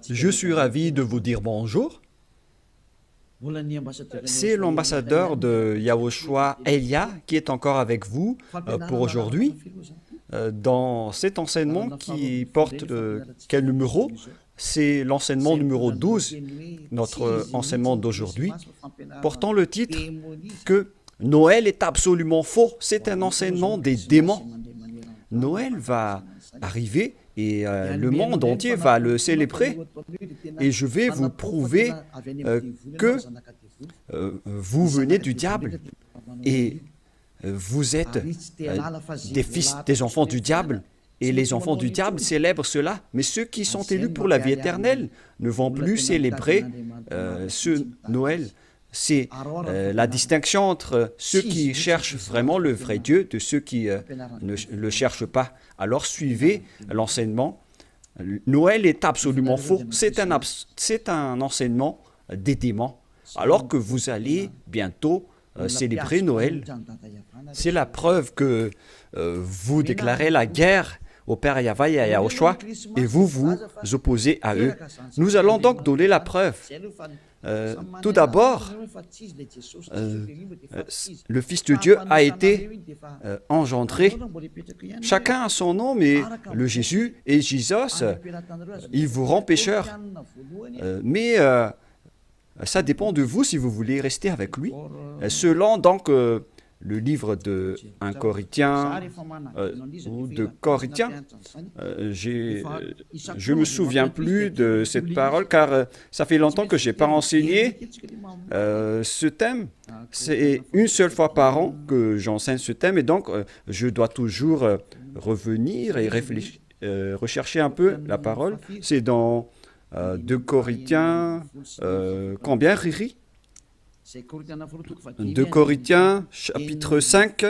Je suis ravi de vous dire bonjour. C'est l'ambassadeur de Yahushua, Elia, qui est encore avec vous pour aujourd'hui. Dans cet enseignement qui porte quel numéro? C'est l'enseignement numéro 12, notre enseignement d'aujourd'hui, portant le titre que Noël est absolument faux. C'est un enseignement des démons. Noël va arriver et le monde entier va le célébrer. Et je vais vous prouver que vous venez du diable et vous êtes des enfants du diable. Et les enfants du diable célèbrent cela. Mais ceux qui sont élus pour la vie éternelle ne vont plus célébrer ce Noël. C'est la distinction entre ceux qui cherchent vraiment le vrai Dieu de ceux qui ne le cherchent pas. Alors suivez l'enseignement. Noël est absolument faux. C'est un enseignement des démons. Alors que vous allez bientôt célébrer Noël, c'est la preuve que vous déclarez la guerre au Père Yahweh et à Yahushua et vous vous opposez à eux. Nous allons donc donner la preuve. Tout d'abord, le Fils de Dieu a été engendré. Chacun a son nom, mais le Jésus et Jésus, il vous rend pécheur. Mais ça dépend de vous si vous voulez rester avec lui. Selon donc le livre de 1 Corinthiens ou de Corinthiens, je ne me souviens plus de cette parole car ça fait longtemps que je n'ai pas enseigné ce thème. C'est une seule fois par an que j'enseigne ce thème et donc je dois toujours revenir et rechercher un peu la parole. C'est dans 2 Corinthiens, combien, Riri? 2 Corinthiens, chapitre 5,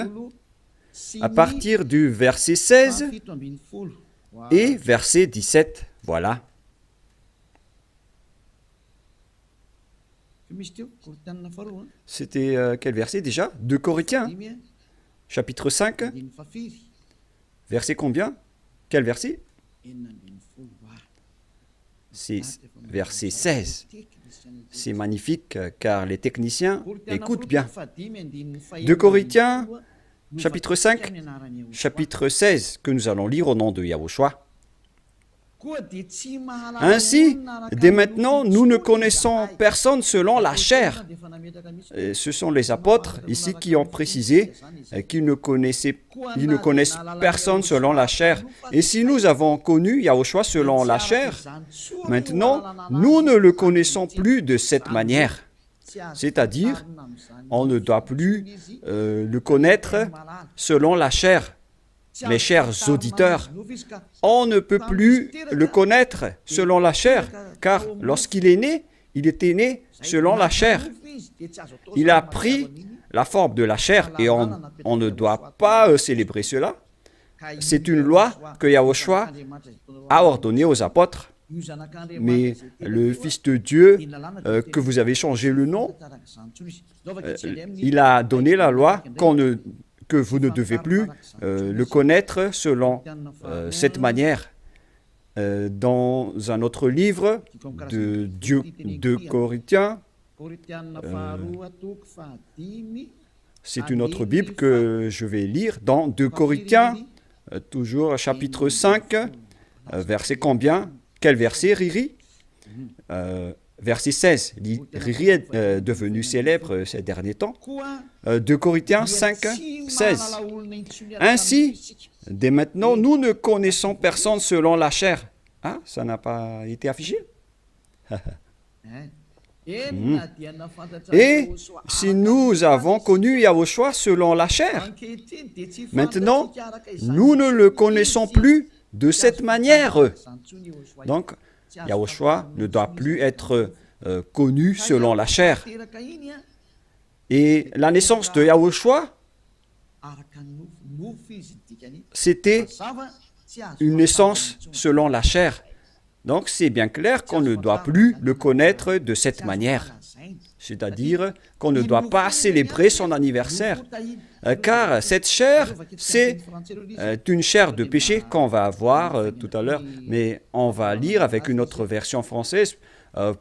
à partir du verset 16 et verset 17. Voilà. C'était quel verset déjà? 2 Corinthiens, chapitre 5, verset combien? Quel verset? C'est verset 16. C'est magnifique car les techniciens écoutent bien. 2 Corinthiens, chapitre 5, chapitre 16, que nous allons lire au nom de Yahushua. Ainsi, dès maintenant, nous ne connaissons personne selon la chair. Et ce sont les apôtres ici qui ont précisé qu'ils ne connaissent personne selon la chair. Et si nous avons connu Yahushua selon la chair, maintenant, nous ne le connaissons plus de cette manière. C'est-à-dire, on ne doit plus le connaître selon la chair. Mes chers auditeurs, on ne peut plus le connaître selon la chair, car lorsqu'il est né, il était né selon la chair. Il a pris la forme de la chair et on ne doit pas célébrer cela. C'est une loi que Yahushua a ordonnée aux apôtres. Mais le Fils de Dieu, que vous avez changé le nom, il a donné la loi que vous ne devez plus le connaître selon cette manière. Dans un autre livre de 2 Corinthiens, c'est une autre Bible que je vais lire, dans 2 Corinthiens, toujours chapitre 5, verset combien? Quel verset, Riri? Verset 16. Riri est devenu célèbre ces derniers temps. 2 Corinthiens 5, 16. Ainsi, dès maintenant, nous ne connaissons personne selon la chair. Ah, ça n'a pas été affiché? Et si nous avons connu Yahushua selon la chair, maintenant, nous ne le connaissons plus de cette manière. Donc, Yahushua ne doit plus être connu selon la chair. Et la naissance de Yahushua, c'était une naissance selon la chair. Donc, c'est bien clair qu'on ne doit plus le connaître de cette manière. c'est-à-dire qu'on ne doit pas célébrer son anniversaire, car cette chair, c'est une chair de péché qu'on va voir tout à l'heure, mais on va lire avec une autre version française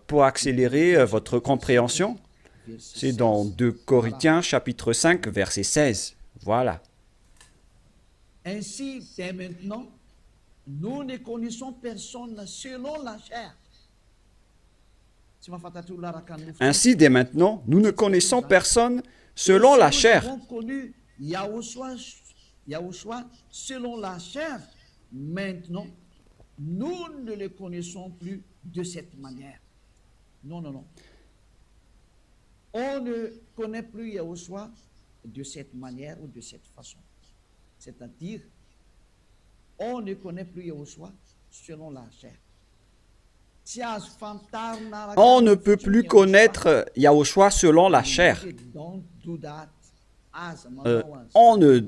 pour accélérer votre compréhension. C'est dans 2 Corinthiens chapitre 5, verset 16. Voilà. Ainsi, dès maintenant, nous ne connaissons personne selon la chair. Ainsi, dès maintenant, nous ne connaissons personne selon la chair. Nous avons connu Yahushua selon la chair. Maintenant, nous ne le connaissons plus de cette manière. Non, non, non. On ne connaît plus Yahushua de cette manière ou de cette façon. C'est-à-dire, on ne connaît plus Yahushua selon la chair. On ne peut plus connaître Yahushua selon la chair. On ne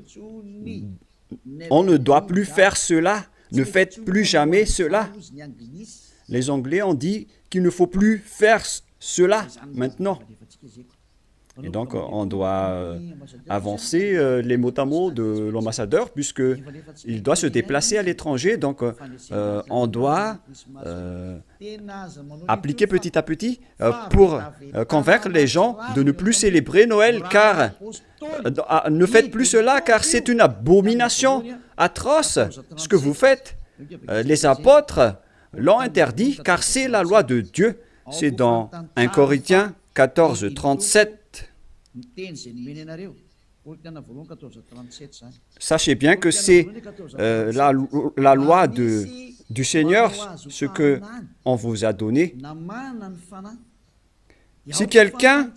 doit plus faire cela. Ne faites plus jamais cela. Les Anglais ont dit qu'il ne faut plus faire cela maintenant. Et donc, on doit avancer les mots à mots de l'ambassadeur, puisqu'il doit se déplacer à l'étranger. Donc, on doit appliquer petit à petit pour convaincre les gens de ne plus célébrer Noël, car ne faites plus cela, car c'est une abomination atroce ce que vous faites. Les apôtres l'ont interdit, car c'est la loi de Dieu. C'est dans 1 Corinthiens 14, 37. Sachez bien que c'est la loi du Seigneur, ce qu'on vous a donné. Si quelqu'un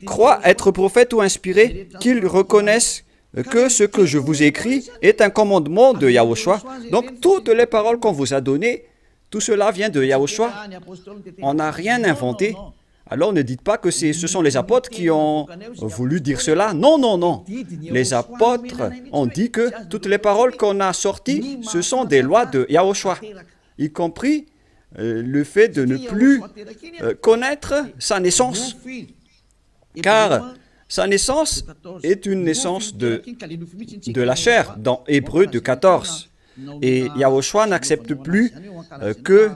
croit être prophète ou inspiré, qu'il reconnaisse que ce que je vous écris est un commandement de Yahushua. Donc, toutes les paroles qu'on vous a données, tout cela vient de Yahushua. On n'a rien inventé. Alors ne dites pas que ce sont les apôtres qui ont voulu dire cela. Non, non, non. Les apôtres ont dit que toutes les paroles qu'on a sorties, ce sont des lois de Yahushua, y compris le fait de ne plus connaître sa naissance. Car sa naissance est une naissance de la chair, dans Hébreux 14. Et Yahushua n'accepte plus que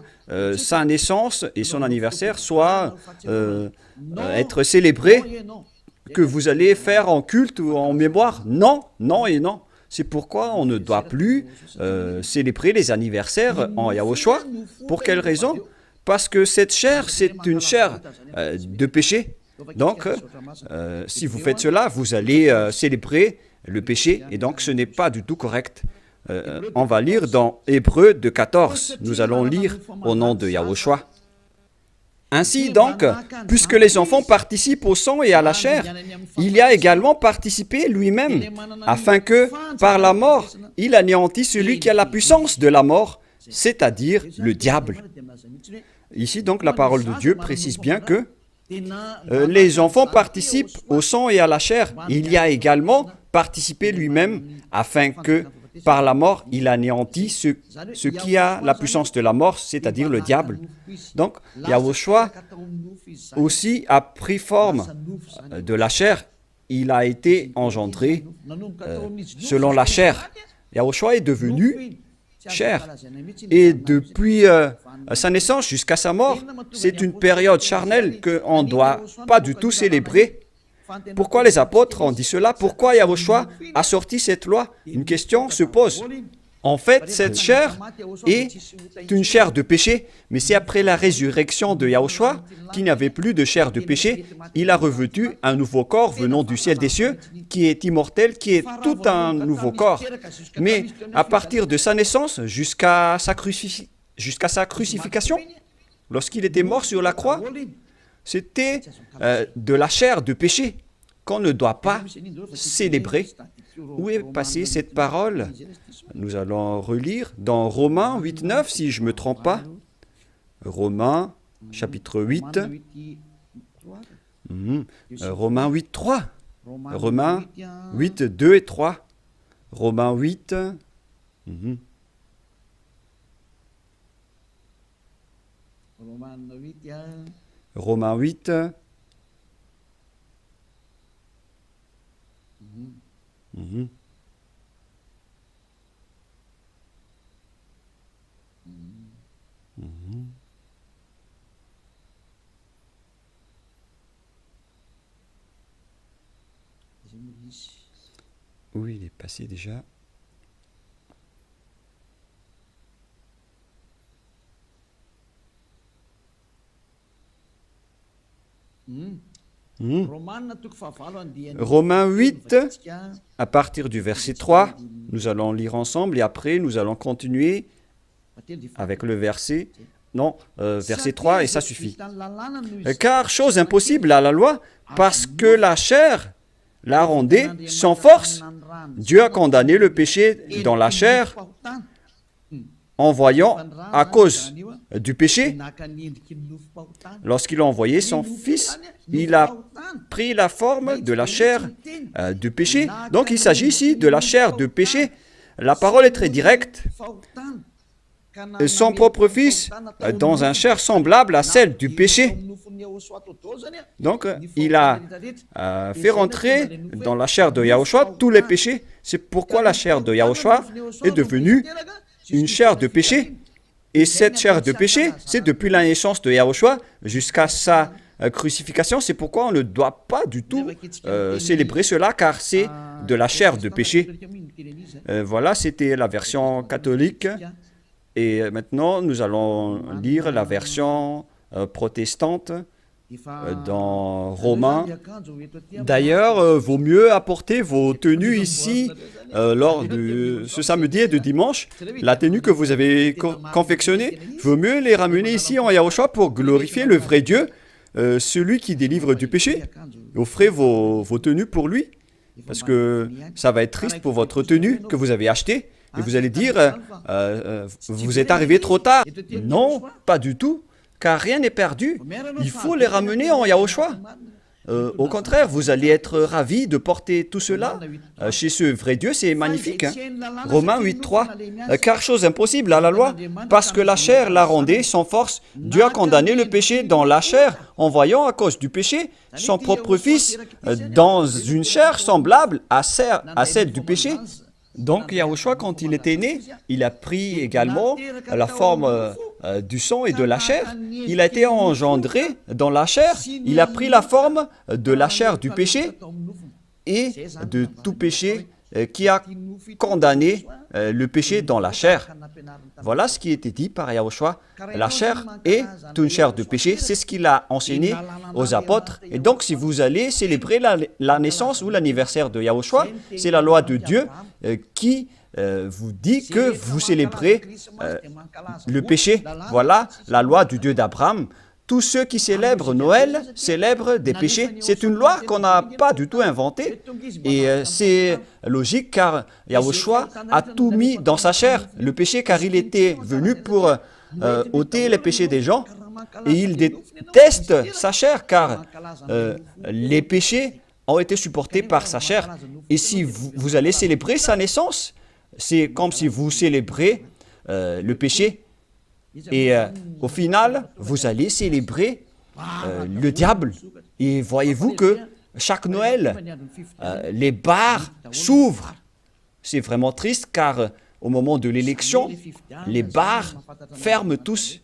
sa naissance et son anniversaire soient être célébrés, que vous allez faire en culte ou en mémoire. Non, non et non. C'est pourquoi on ne doit plus célébrer les anniversaires en Yahushua. Pour quelle raison? Parce que cette chair, c'est une chair de péché. Donc, si vous faites cela, vous allez célébrer le péché, et donc ce n'est pas du tout correct. On va lire dans Hébreux 14. Nous allons lire au nom de Yahushua. Ainsi donc, puisque les enfants participent au sang et à la chair, il y a également participé lui-même, afin que, par la mort, il anéantisse celui qui a la puissance de la mort, c'est-à-dire le diable. Ici donc, la parole de Dieu précise bien que les enfants participent au sang et à la chair. Il y a également participé lui-même, afin que, par la mort, il anéantit ce qui a la puissance de la mort, c'est-à-dire le diable. Donc, Yahushua aussi a pris forme de la chair. Il a été engendré selon la chair. Yahushua est devenu chair. Et depuis sa naissance jusqu'à sa mort, c'est une période charnelle qu'on ne doit pas du tout célébrer. Pourquoi les apôtres ont dit cela? Pourquoi Yahushua a sorti cette loi? Une question se pose. En fait, cette chair est une chair de péché, mais c'est après la résurrection de Yahushua qu'il n'y avait plus de chair de péché. Il a revêtu un nouveau corps venant du ciel des cieux, qui est immortel, qui est tout un nouveau corps. Mais à partir de sa naissance jusqu'à sa crucifixion, lorsqu'il était mort sur la croix, c'était de la chair de péché qu'on ne doit pas célébrer. Où est passée cette parole? Nous allons relire dans Romains 8, 9, si je ne me trompe pas. Romains, chapitre 8. Romains 8, 3. Romains 8, 2 et 3. Romains 8. Romains 8, Mhm. Mhm. Oui, il est passé déjà. Mhm. Romains 8, à partir du verset 3, nous allons lire ensemble et après nous allons continuer avec le verset, non, verset 3 et ça suffit. Car chose impossible à la loi, parce que la chair la rendait sans force. Dieu a condamné le péché dans la chair en voyant, à cause du péché, lorsqu'il a envoyé son Fils, il a pris la forme de la chair du péché. Donc il s'agit ici de la chair de péché. La parole est très directe. Son propre Fils dans une chair semblable à celle du péché. Donc, il a fait rentrer dans la chair de Yahushua tous les péchés. C'est pourquoi la chair de Yahushua est devenue une chair de péché. Et cette chair de péché, c'est depuis la naissance de Yahushua jusqu'à sa crucifixion. C'est pourquoi on ne doit pas du tout célébrer cela, car c'est de la chair de péché. Voilà, c'était la version catholique. Et maintenant, nous allons lire la version protestante dans Romains. D'ailleurs, vaut mieux apporter vos tenues ici lors de ce samedi et de dimanche. La tenue que vous avez confectionnée, vaut mieux les ramener ici en Yahushua pour glorifier le vrai Dieu, celui qui délivre du péché. Offrez vos tenues pour lui, parce que ça va être triste pour votre tenue que vous avez achetée. Et vous allez dire, vous êtes arrivé trop tard. Non, pas du tout, car rien n'est perdu. Il faut les ramener en Yahushua. Au contraire, vous allez être ravis de porter tout cela chez ce vrai Dieu, c'est magnifique. Hein? Romains 8.3, car chose impossible à la loi, parce que la chair la rendait sans force. Dieu a condamné le péché dans la chair, en voyant à cause du péché son propre Fils dans une chair semblable à celle du péché. Donc Yahushua, quand il était né, il a pris également la forme du sang et de la chair. Il a été engendré dans la chair. Il a pris la forme de la chair du péché et de tout péché qui a condamné le péché dans la chair. Voilà ce qui était dit par Yahushua. La chair est une chair de péché. C'est ce qu'il a enseigné aux apôtres. Et donc, si vous allez célébrer la naissance ou l'anniversaire de Yahushua, c'est la loi de Dieu qui vous dit que vous célébrez le péché. Voilà la loi du Dieu d'Abraham. Tous ceux qui célèbrent Noël célèbrent des péchés. C'est une loi qu'on n'a pas du tout inventée. Et c'est logique car Yahushua a tout mis dans sa chair, le péché, car il était venu pour ôter les péchés des gens. Et il déteste sa chair car les péchés ont été supportés par sa chair. Et si vous allez célébrer sa naissance, c'est comme si vous célébrez le péché. Et au final, vous allez célébrer le diable. Et voyez-vous que chaque Noël, les bars s'ouvrent. C'est vraiment triste car au moment de l'élection, les bars ferment tous.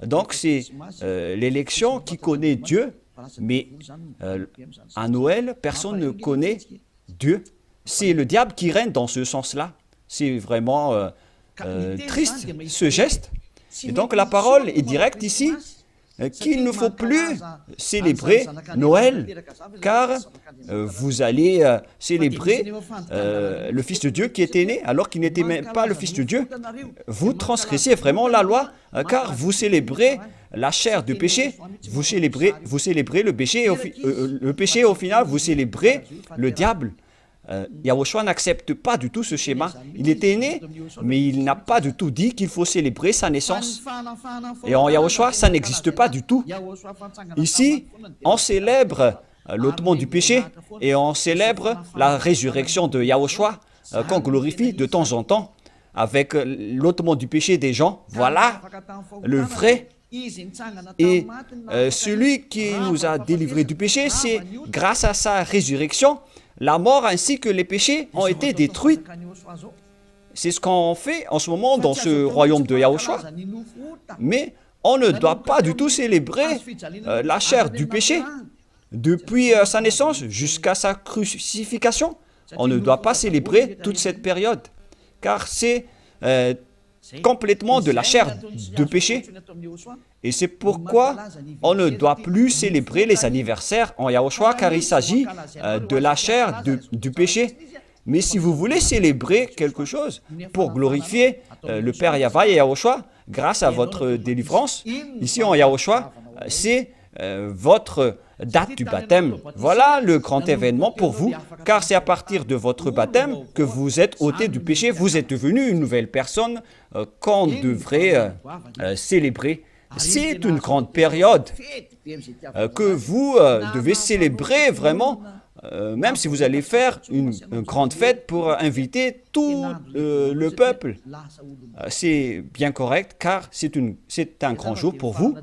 Donc c'est l'élection qui connaît Dieu, mais à Noël, personne ne connaît Dieu. C'est le diable qui règne dans ce sens-là. C'est vraiment triste ce geste. Et donc la parole est directe ici, qu'il ne faut plus célébrer Noël, car vous allez célébrer le Fils de Dieu qui était né, alors qu'il n'était même pas le Fils de Dieu. Vous transgressez vraiment la loi, car vous célébrez la chair du péché, vous célébrez le péché, et au final, vous célébrez le diable. Yahushua n'accepte pas du tout ce schéma. Il était né, mais il n'a pas du tout dit qu'il faut célébrer sa naissance. Et en Yahushua, ça n'existe pas du tout. Ici, on célèbre l'ôtement du péché et on célèbre la résurrection de Yahushua qu'on glorifie de temps en temps avec l'ôtement du péché des gens. Voilà le vrai. Et celui qui nous a délivrés du péché, c'est grâce à sa résurrection. la mort ainsi que les péchés ont été détruits. C'est ce qu'on fait en ce moment dans ce royaume de Yahushua. Mais on ne doit pas du tout célébrer la chair du péché. Depuis sa naissance jusqu'à sa crucifixion, on ne doit pas célébrer toute cette période, car c'est complètement de la chair de péché. Et c'est pourquoi on ne doit plus célébrer les anniversaires en Yahushua, car il s'agit de la chair du péché. Mais si vous voulez célébrer quelque chose pour glorifier le Père Yahva et Yahushua, grâce à votre délivrance, ici en Yahushua, c'est votre date du baptême. Voilà le grand événement pour vous, car c'est à partir de votre baptême que vous êtes ôté du péché, vous êtes devenu une nouvelle personne qu'on devrait célébrer. C'est une grande période que vous devez célébrer vraiment, même si vous allez faire une grande fête pour inviter tout le peuple. C'est bien correct, car c'est un grand jour pour vous,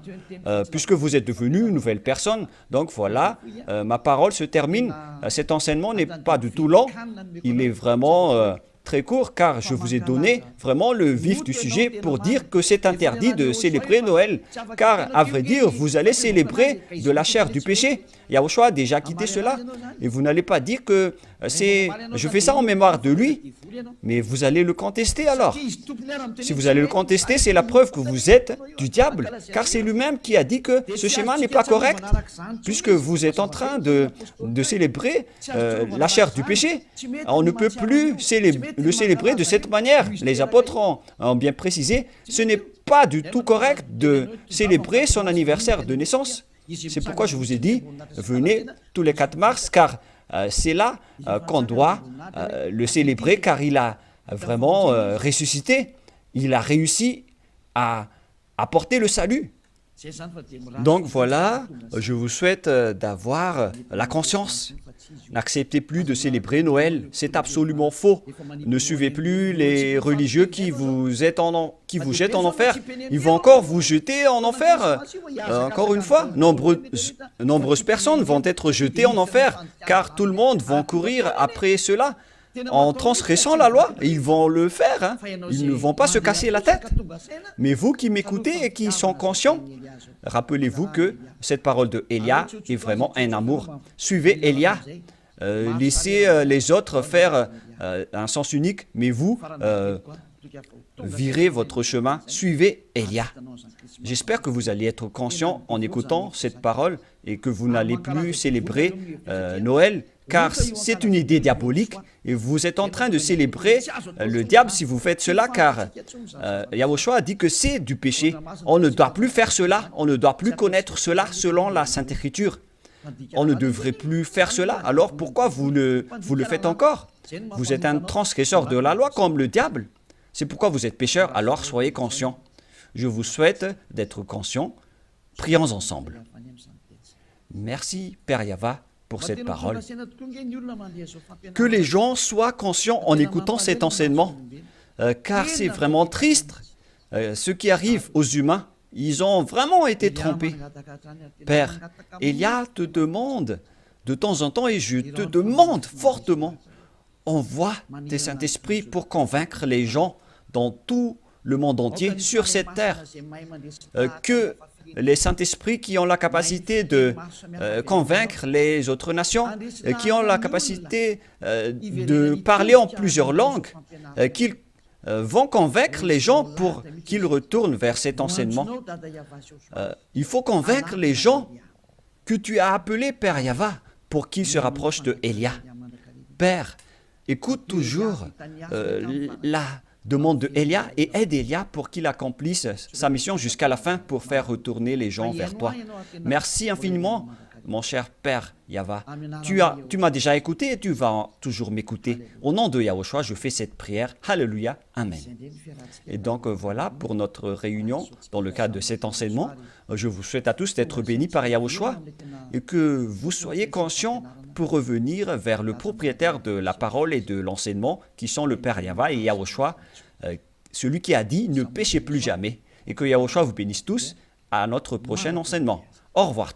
puisque vous êtes devenu une nouvelle personne. Donc voilà, ma parole se termine. Cet enseignement n'est pas du tout long, il est vraiment très court, car je vous ai donné vraiment le vif du sujet pour dire que c'est interdit de célébrer Noël, car à vrai dire, vous allez célébrer de la chair du péché. Yahushua a déjà quitté cela, et vous n'allez pas dire que je fais ça en mémoire de lui, mais vous allez le contester alors. Si vous allez le contester, c'est la preuve que vous êtes du diable, car c'est lui-même qui a dit que ce schéma n'est pas correct, puisque vous êtes en train de célébrer la chair du péché. On ne peut plus le célébrer de cette manière. Les apôtres ont bien précisé, ce n'est pas du tout correct de célébrer son anniversaire de naissance. C'est pourquoi je vous ai dit, venez tous les 4 mars, car c'est là qu'on doit le célébrer, car il a vraiment ressuscité. Il a réussi à apporter le salut. Donc voilà, je vous souhaite d'avoir la conscience. N'acceptez plus de célébrer Noël, c'est absolument faux. Ne suivez plus les religieux qui vous jettent en enfer. Ils vont encore vous jeter en enfer. Encore une fois, nombreuses personnes vont être jetées en enfer, car tout le monde va courir après cela. En transgressant la loi, ils vont le faire, hein. Ils ne vont pas se casser la tête. Mais vous qui m'écoutez et qui sont conscients, rappelez-vous que cette parole de Élia est vraiment un amour. Suivez Élia, laissez les autres faire un sens unique, mais vous, virez votre chemin, suivez Élia. J'espère que vous allez être conscients en écoutant cette parole et que vous n'allez plus célébrer Noël, car c'est une idée diabolique et vous êtes en train de célébrer le diable si vous faites cela, car Yahushua a dit que c'est du péché. On ne doit plus faire cela, on ne doit plus connaître cela selon la Sainte Écriture. On ne devrait plus faire cela, alors pourquoi vous le faites encore? Vous êtes un transgresseur de la loi comme le diable. C'est pourquoi vous êtes pécheur, alors soyez conscients. Je vous souhaite d'être conscients. Prions ensemble. Merci, Père Yahva, pour cette parole. Que les gens soient conscients en écoutant cet enseignement, car c'est vraiment triste. Ce qui arrive aux humains, ils ont vraiment été trompés. Père, Élia te demande de temps en temps, et je te demande fortement, envoie tes Saint-Esprit pour convaincre les gens dans tout le monde entier, sur cette terre, que les Saint-Esprits qui ont la capacité de convaincre les autres nations, qui ont la capacité de parler en plusieurs langues, qu'ils vont convaincre les gens pour qu'ils retournent vers cet enseignement. Il faut convaincre les gens que tu as appelés Père Yahva pour qu'ils se rapprochent de Élia. Père, écoute toujours la demande de Élia et aide Élia pour qu'il accomplisse sa mission jusqu'à la fin pour faire retourner les gens vers toi. Merci infiniment, mon cher Père Yahva. Tu m'as déjà écouté et tu vas toujours m'écouter. Au nom de Yahushua, je fais cette prière. Alléluia. Amen. Et donc voilà pour notre réunion dans le cadre de cet enseignement. Je vous souhaite à tous d'être bénis par Yahushua et que vous soyez conscients pour revenir vers le propriétaire de la parole et de l'enseignement qui sont le Père Yahva et Yahushua, celui qui a dit « Ne péchez plus jamais » et que Yahushua vous bénisse tous à notre prochain enseignement. Au revoir.